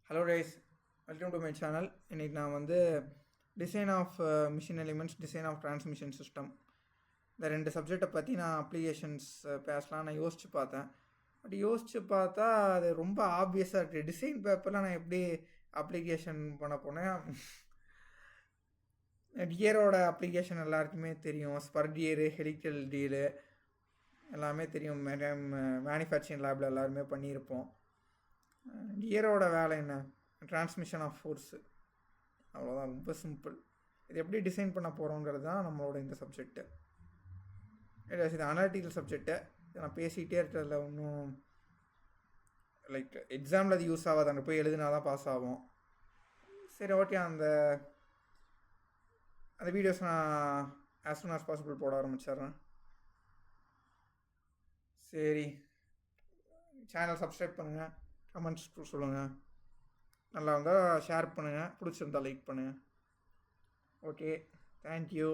Hello guys, welcome to my channel. இன்றைக்கி நான் வந்து design of machine elements, design of transmission system, இந்த ரெண்டு சப்ஜெக்டை பற்றி நான் அப்ளிகேஷன்ஸ் பேசலாம் நான் யோசித்து பார்த்தேன். பட் யோசித்து பார்த்தா அது ரொம்ப ஆப்வியஸாக இருக்குது. டிசைன் பேப்பரில் நான் எப்படி அப்ளிகேஷன் பண்ண போனேன். டியரோட அப்ளிகேஷன் எல்லாருக்குமே தெரியும். ஸ்பர் டியரு, ஹெலிக்கல் டியரு எல்லாமே தெரியும். மேனுஃபேக்சரிங் லேபில் எல்லாருமே பண்ணியிருப்போம். டியரோட வேலை என்ன? டிரான்ஸ்மிஷன் ஆஃப் ஃபோர்ஸு, அவ்வளோதான். ரொம்ப சிம்பிள். இது எப்படி டிசைன் பண்ண போகிறோங்கிறது தான் நம்மளோட இந்த சப்ஜெக்ட்டு. இது அனாலிட்டிக்கல் சப்ஜெக்ட்டு. நான் பேசிகிட்டே இருக்கிறதுல ஒன்றும் லைக் எக்ஸாமில் அது யூஸ் ஆகாது. அங்கே போய் எழுதினா தான் பாஸ் ஆகும். சரி, ஓகே. அந்த வீடியோஸ் நான் ஆஸ் சூன் ஆஸ் பாசிபிள் போட ஆரம்பிச்சிட்றேன். சரி, சேனல் சப்ஸ்கிரைப் பண்ணுங்கள், கமெண்ட்ஸ் சொல்லுங்கள். நல்லா இருந்தால் ஷேர் பண்ணுங்கள், பிடிச்சிருந்தால் லைக் பண்ணுங்கள். Okay, thank you.